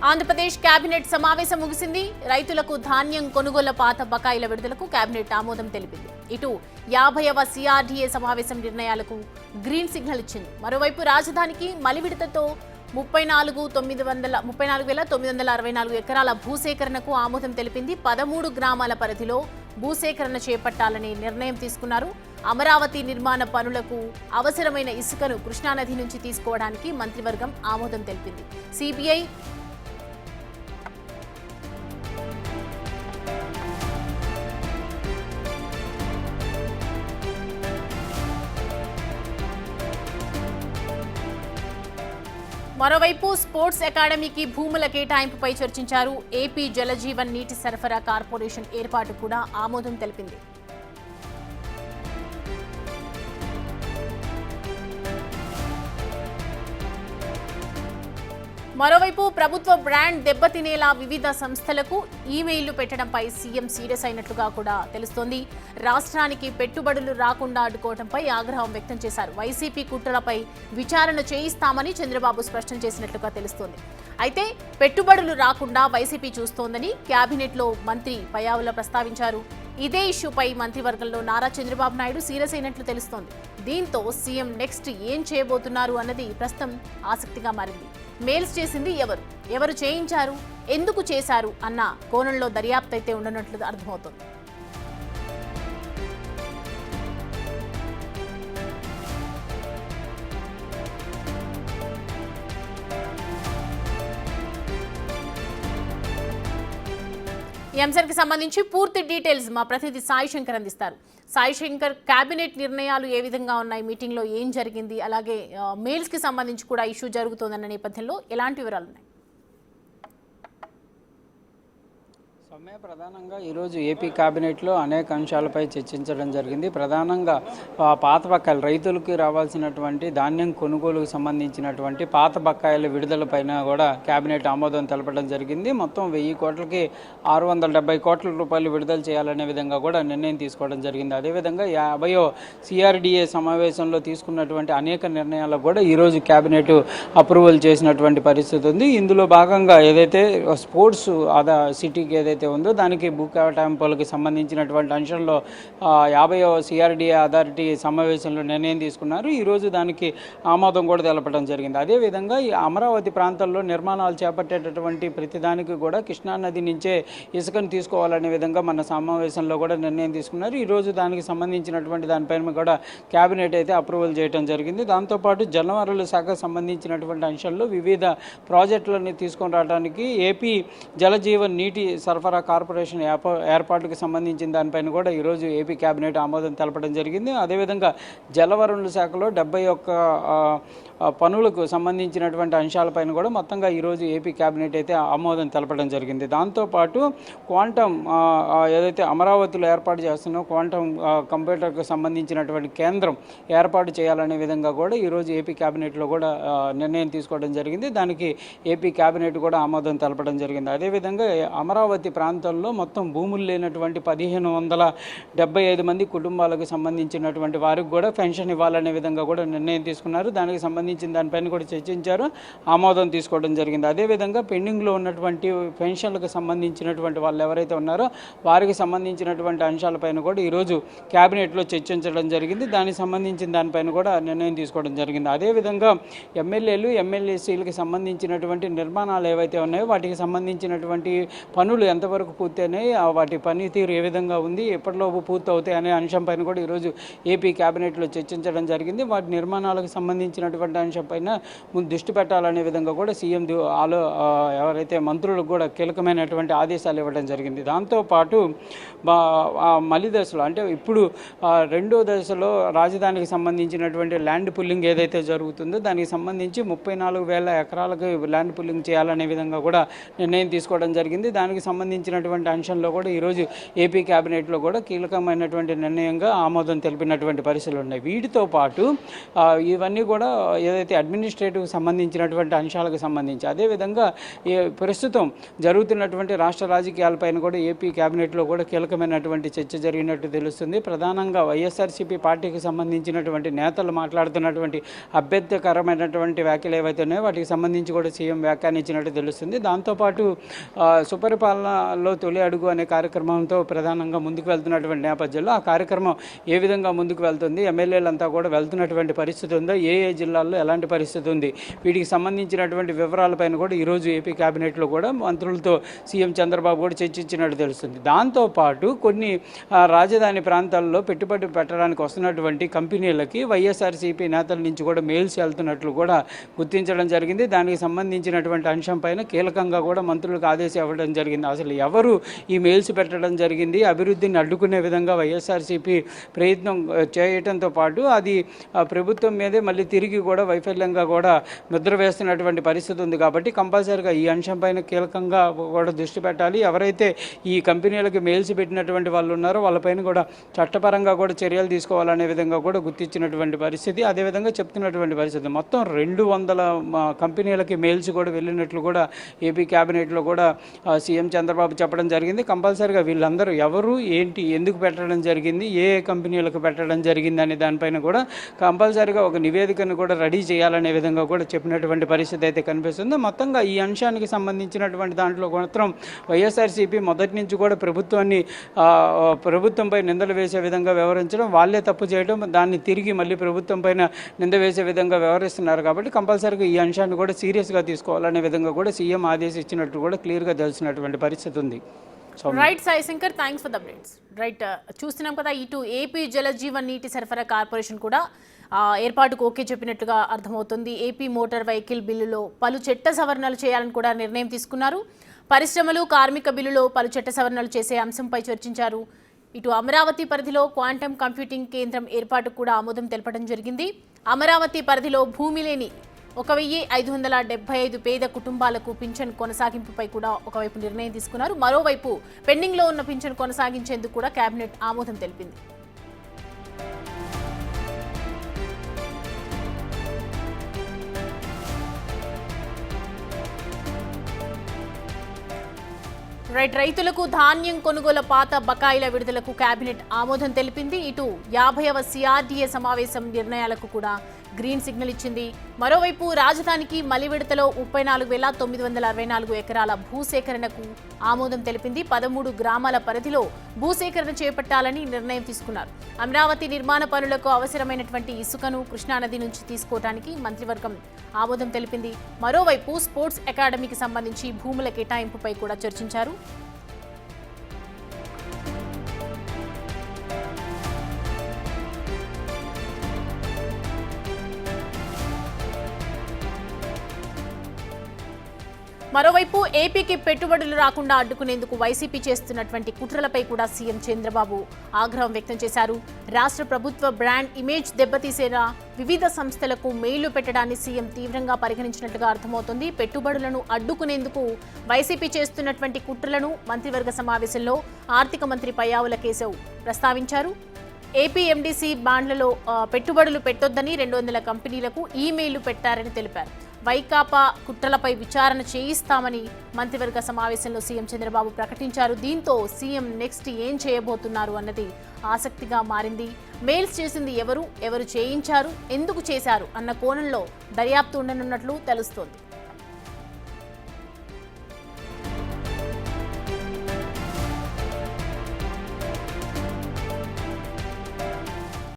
Andhra Pradesh cabinet సమావేశం ముగిసింది. రైతులకు ధాన్యం కొనుగోలు పాత బకాయిల విడుదలకు కేబినెట్ ఆమోదం తెలిపింది. ఇటు 50వ సిఆర్డీఏ సమావేశం నిర్ణయాలకు గ్రీన్ సిగ్నల్ ఇచ్చింది. మరోవైపు రాజధానికి మలి విడతతో 34,964 ఎకరాల భూసేకరణకు ఆమోదం తెలిపింది. 13 గ్రామాల పరిధిలో భూసేకరణ చేపట్టాలని నిర్ణయం తీసుకున్నారు. అమరావతి నిర్మాణ పనులకు అవసరమైన ఇసుకను కృష్ణానది నుంచి తీసుకోవడానికి మంత్రివర్గం ఆమోదం తెలిపింది. సిబిఐ మరోవైపు స్పోర్ట్స్ అకాడమీకి భూముల కేటాయింపుపై చర్చించారు. ఏపీ జలజీవన్ నీటి సరఫరా కార్పొరేషన్ ఏర్పాటు కూడా ఆమోదం తెలిపింది. మరోవైపు ప్రభుత్వ బ్రాండ్ దెబ్బతినేలా వివిధ సంస్థలకు ఈమెయిల్లు పెట్టడంపై సీఎం సీరియస్ అయినట్లుగా కూడా తెలుస్తోంది. రాష్ట్రానికి పెట్టుబడులు రాకుండా అడ్డుకోవడంపై ఆగ్రహం వ్యక్తం చేశారు. వైసీపీ కుట్రలపై విచారణ చేయిస్తామని చంద్రబాబు స్పష్టం చేసినట్లుగా తెలుస్తోంది. అయితే పెట్టుబడులు రాకుండా వైసీపీ చూస్తోందని కేబినెట్లో మంత్రి పయ్యావుల ప్రస్తావించారు. ఇదే ఇష్యూపై మంత్రివర్గంలో నారా చంద్రబాబు నాయుడు సీరియస్ అయినట్లు తెలుస్తోంది. దీంతో సీఎం నెక్స్ట్ ఏం చేయబోతున్నారు అన్నది ప్రస్తుతం ఆసక్తిగా మారింది. మెయిల్స్ చేసింది ఎవరు చేయించారు, ఎందుకు చేశారు అన్న కోణంలో దర్యాప్తు అయితే ఉండనట్లు అర్థమవుతోంది. ఈ అంశానికి సంబంధించి పూర్తి డీటెయిల్స్ మా ప్రతినిధి సాయి శంకర్ అందిస్తారు. సాయి శంకర్, కేబినెట్ నిర్ణయాలు ఏ విధంగా ఉన్నాయి, మీటింగ్లో ఏం జరిగింది, అలాగే మెయిల్స్కి సంబంధించి కూడా ఇష్యూ జరుగుతోందన్న నేపథ్యంలో ఎలాంటి వివరాలు ఉన్నాయి? ప్రధానంగా ఈరోజు ఏపీ కేబినెట్లో అనేక అంశాలపై చర్చించడం జరిగింది. ప్రధానంగా పాత బకాయిలు, రైతులకు రావాల్సినటువంటి ధాన్యం కొనుగోలుకు సంబంధించినటువంటి పాత బకాయిల విడుదలపైన కూడా కేబినెట్ ఆమోదం తెలపడం జరిగింది. మొత్తం 1000 కోట్లకి 670 కోట్ల రూపాయలు విడుదల చేయాలనే విధంగా కూడా నిర్ణయం తీసుకోవడం జరిగింది. అదేవిధంగా 50వ సిఆర్డీఏ సమావేశంలో తీసుకున్నటువంటి అనేక నిర్ణయాలకు కూడా ఈరోజు కేబినెట్ అప్రూవల్ చేసినటువంటి పరిస్థితి ఉంది. ఇందులో భాగంగా ఏదైతే స్పోర్ట్స్ సిటీకి ఏదైతే ఉందో దానికి భూ కేటాయింపులకు సంబంధించినటువంటి అంశంలో 50వ సిఆర్డీఏ అథారిటీ సమావేశంలో నిర్ణయం తీసుకున్నారు. ఈరోజు దానికి ఆమోదం కూడా తెలపడం జరిగింది. అదేవిధంగా ఈ అమరావతి ప్రాంతాల్లో నిర్మాణాలు చేపట్టేటటువంటి ప్రతిదానికి కూడా కృష్ణానది నుంచే ఇసుకను తీసుకోవాలనే విధంగా మన సమావేశంలో కూడా నిర్ణయం తీసుకున్నారు. ఈరోజు దానికి సంబంధించినటువంటి దానిపైన కూడా కేబినెట్ అయితే అప్రూవల్ చేయడం జరిగింది. దాంతోపాటు జలవనరుల శాఖకు సంబంధించినటువంటి అంశాల్లో వివిధ ప్రాజెక్టులను తీసుకొని రావడానికి ఏపీ జలజీవన్ నీటి సరఫరా కార్పొరేషన్ ఏర్పాటుకు సంబంధించిన దానిపైన కూడా ఈరోజు ఏపీ కేబినెట్ ఆమోదం తెలపడం జరిగింది. అదేవిధంగా జలవనరుల శాఖలో 71 పనులకు సంబంధించినటువంటి అంశాలపైన కూడా మొత్తంగా ఈరోజు ఏపీ కేబినెట్ అయితే ఆమోదం తెలపడం జరిగింది. దాంతోపాటు క్వాంటమ్ ఏదైతే అమరావతిలో ఏర్పాటు చేస్తున్నో క్వాంటమ్ కంప్యూటర్కు సంబంధించినటువంటి కేంద్రం ఏర్పాటు చేయాలనే విధంగా కూడా ఈరోజు ఏపీ కేబినెట్లో కూడా నిర్ణయం తీసుకోవడం జరిగింది. దానికి ఏపీ కేబినెట్ కూడా ఆమోదం తెలపడం జరిగింది. అదేవిధంగా అమరావతి ప్రాంతంలో మొత్తం భూములు లేనటువంటి 1575 మంది కుటుంబాలకు సంబంధించినటువంటి వారికి కూడా పెన్షన్ ఇవ్వాలనే విధంగా కూడా నిర్ణయం తీసుకున్నారు. దానికి సంబంధించిన దానిపైన కూడా చర్చించారు, ఆమోదం తీసుకోవడం జరిగింది. అదేవిధంగా పెండింగ్లో ఉన్నటువంటి పెన్షన్లకు సంబంధించినటువంటి వాళ్ళు ఎవరైతే ఉన్నారో వారికి సంబంధించినటువంటి అంశాలపైన కూడా ఈరోజు కేబినెట్లో చర్చించడం జరిగింది. దానికి సంబంధించిన దానిపైన కూడా నిర్ణయం తీసుకోవడం జరిగింది. అదేవిధంగా ఎమ్మెల్యేలు ఎమ్మెల్యేసీలకు సంబంధించినటువంటి నిర్మాణాలు ఏవైతే ఉన్నాయో వాటికి సంబంధించినటువంటి పనులు ఎంతవరకు పూర్తయినాయి, వాటి పనితీరు ఏ విధంగా ఉంది, ఎప్పటిలోపు పూర్తి అవుతాయి అనే అంశంపైన కూడా ఈరోజు ఏపీ కేబినెట్లో చర్చించడం జరిగింది. వాటి నిర్మాణాలకు సంబంధించినటువంటి అంశంపైన దృష్టి పెట్టాలనే విధంగా కూడా సీఎం ఎవరైతే మంత్రులకు కూడా కీలకమైనటువంటి ఆదేశాలు ఇవ్వడం జరిగింది. దాంతోపాటు మలి దశలో అంటే ఇప్పుడు రెండో దశలో రాజధానికి సంబంధించినటువంటి ల్యాండ్ పుల్లింగ్ ఏదైతే జరుగుతుందో దానికి సంబంధించి 34,000 ఎకరాలకు ల్యాండ్ పుల్లింగ్ చేయాలనే విధంగా కూడా నిర్ణయం తీసుకోవడం జరిగింది. దానికి సంబంధించిన సంబంధించినటువంటి అంశంలో కూడా ఈరోజు ఏపీ క్యాబినెట్లో కూడా కీలకమైనటువంటి నిర్ణయంగా ఆమోదం తెలిపినటువంటి పరిస్థితులు ఉన్నాయి. వీటితో పాటు ఇవన్నీ కూడా ఏదైతే అడ్మినిస్ట్రేటివ్ సంబంధించినటువంటి అంశాలకు సంబంధించి అదేవిధంగా ప్రస్తుతం జరుగుతున్నటువంటి రాష్ట్ర రాజకీయాలపైన కూడా ఏపీ క్యాబినెట్లో కూడా కీలకమైనటువంటి చర్చ జరిగినట్టు తెలుస్తుంది. ప్రధానంగా వైఎస్ఆర్సీపీ పార్టీకి సంబంధించినటువంటి నేతలు మాట్లాడుతున్నటువంటి అభ్యంతరకరమైనటువంటి వ్యాఖ్యలు ఏవైతే ఉన్నాయో వాటికి సంబంధించి కూడా సీఎం వ్యాఖ్యానించినట్టు తెలుస్తుంది. దాంతోపాటు సుపరిపాలనలో తొలి అడుగు అనే కార్యక్రమంతో ప్రధానంగా ముందుకు వెళ్తున్నటువంటి నేపథ్యంలో ఆ కార్యక్రమం ఏ విధంగా ముందుకు వెళ్తుంది, ఎమ్మెల్యేలంతా కూడా వెళ్తున్నటువంటి పరిస్థితి ఉందో, ఏ జిల్లాల్లో ఎలాంటి పరిస్థితి ఉంది, వీటికి సంబంధించినటువంటి వివరాలపైన కూడా ఈరోజు ఏపీ క్యాబినెట్లో కూడా మంత్రులతో సీఎం చంద్రబాబు కూడా చర్చించినట్టు తెలుస్తుంది. దాంతోపాటు కొన్ని రాజధాని ప్రాంతాల్లో పెట్టుబడి పెట్టడానికి వస్తున్నటువంటి కంపెనీలకి వైఎస్ఆర్సీపీ నేతల నుంచి కూడా మెయిల్స్ వెళ్తున్నట్లు కూడా గుర్తించడం జరిగింది. దానికి సంబంధించినటువంటి అంశంపైన కీలకంగా కూడా మంత్రులకు ఆదేశం ఇవ్వడం జరిగింది. అసలు ఎవరు ఈ మెయిల్స్ పెట్టడం జరిగింది, అభివృద్ధిని అడ్డుకునే విధంగా వైఎస్ఆర్సీపీ ప్రయత్నం చేయడంతో పాటు అది ప్రభుత్వం మీదే మళ్ళీ తిరిగి కూడా వైఫల్యంగా కూడా ముద్ర వేస్తున్నటువంటి పరిస్థితి ఉంది. కాబట్టి కంపల్సరీగా ఈ అంశంపైన కీలకంగా కూడా దృష్టి పెట్టాలి. ఎవరైతే ఈ కంపెనీలకు మెయిల్స్ పెట్టినటువంటి వాళ్ళు ఉన్నారో వాళ్ళపైన కూడా చట్టపరంగా కూడా చర్యలు తీసుకోవాలనే విధంగా కూడా గుర్తించినటువంటి పరిస్థితి, అదేవిధంగా చెప్తున్నటువంటి పరిస్థితి. మొత్తం 200 కంపెనీలకి మెయిల్స్ కూడా వెళ్ళినట్లు కూడా ఏపీ క్యాబినెట్లో కూడా సీఎం చంద్రబాబు చెప్పడం జరిగింది. కంపల్సరీగా వీళ్ళందరూ ఎవరు, ఏంటి, ఎందుకు పెట్టడం జరిగింది, ఏ కంపెనీలకు పెట్టడం జరిగింది అనే దానిపైన కూడా కంపల్సరీగా ఒక నివేదికను కూడా రెడీ చేయాలనే విధంగా కూడా చెప్పినటువంటి పరిస్థితి అయితే కనిపిస్తుంది. మొత్తంగా ఈ అంశానికి సంబంధించినటువంటి దాంట్లో మాత్రం వైఎస్ఆర్సీపీ మొదటి నుంచి కూడా ప్రభుత్వంపై నిందలు వేసే విధంగా వ్యవహరించడం, వాళ్ళే తప్పు చేయడం, దాన్ని తిరిగి మళ్ళీ ప్రభుత్వం పైన నింద వేసే విధంగా వ్యవహరిస్తున్నారు. కాబట్టి కంపల్సరీగా ఈ అంశాన్ని కూడా సీరియస్గా తీసుకోవాలనే విధంగా కూడా సీఎం ఆదేశించినట్టు కూడా క్లియర్గా తెలిసినటువంటి పరిస్థితి ఉంది. Right Sai Shankar, thanks for the updates. Right, చూస్తున్నాం కదా, ఇటు ఏపీ జలజీవన్ నీటి సరఫరా కార్పొరేషన్ కూడా ఏర్పాటుకు ఓకే చెప్పినట్లుగా అర్థమవుతుంది. ఏపీ మోటార్ వెహికల్ బిల్లులో పలు చట్ట సవరణలు చేయాలని కూడా నిర్ణయం తీసుకున్నారు. పరిశ్రమలు, కార్మిక బిల్లులో పలు చట్ట సవరణలు చేసే అంశంపై చర్చించారు. ఇటు అమరావతి పరిధిలో క్వాంటమ్ కంప్యూటింగ్ కేంద్రం ఏర్పాటుకు కూడా ఆమోదం తెలపడం జరిగింది. అమరావతి పరిధిలో భూమి లేని 1575 పేద కుటుంబాలకు పింఛన్ కొనసాగింపుపై కూడా ఒకవైపు నిర్ణయం తీసుకున్నారు. మరోవైపు పెండింగ్లో ఉన్న పింఛన్ కొనసాగించేందుకు కూడా కేబినెట్ ఆమోదం తెలిపింది. రైతులకు ధాన్యం కొనుగోలు పాత బకాయిల విడుదలకు కేబినెట్ ఆమోదం తెలిపింది. ఇటు 50వ CRDA సమావేశం నిర్ణయాలకు కూడా గ్రీన్ సిగ్నల్ ఇచ్చింది. మరోవైపు రాజధానికి మలి విడతలో 34,964 ఎకరాల భూసేకరణకు ఆమోదం తెలిపింది. 13 గ్రామాల పరిధిలో భూసేకరణ చేపట్టాలని నిర్ణయం తీసుకున్నారు. అమరావతి నిర్మాణ పనులకు అవసరమైనటువంటి ఇసుకను కృష్ణానది నుంచి తీసుకోవడానికి మంత్రివర్గం ఆమోదం తెలిపింది. మరోవైపు స్పోర్ట్స్ అకాడమీకి సంబంధించి భూముల కేటాయింపుపై కూడా చర్చించారు. మరోవైపు ఏపీకి పెట్టుబడులు రాకుండా అడ్డుకునేందుకు వైసీపీ చేస్తున్నటువంటి కుట్రలపై కూడా సీఎం చంద్రబాబు ఆగ్రహం వ్యక్తం చేశారు. రాష్ట్ర ప్రభుత్వ బ్రాండ్ ఇమేజ్ దెబ్బతీసేలా వివిధ సంస్థలకు మెయిల్లు పెట్టడాన్ని సీఎం తీవ్రంగా పరిగణించినట్లుగా అర్థమవుతోంది. పెట్టుబడులను అడ్డుకునేందుకు వైసీపీ చేస్తున్నటువంటి కుట్రలను మంత్రివర్గ సమావేశంలో ఆర్థిక మంత్రి పయ్యావుల కేశవ్ ప్రస్తావించారు. ఏపీ ఎండీసీ బాండ్లలో పెట్టుబడులు పెట్టొద్దని 200 కంపెనీలకు ఈమెయిల్లు పెట్టారని తెలిపారు. వైకాపా కుట్రలపై విచారణ చేయిస్తామని మంత్రివర్గ సమావేశంలో సీఎం చంద్రబాబు ప్రకటించారు. దీంతో సీఎం నెక్స్ట్ ఏం చేయబోతున్నారు అన్నది ఆసక్తిగా మారింది. మెయిల్స్ చేసింది ఎవరు చేయించారు, ఎందుకు చేశారు అన్న కోణంలో దర్యాప్తు ఉండనున్నట్లు తెలుస్తోంది.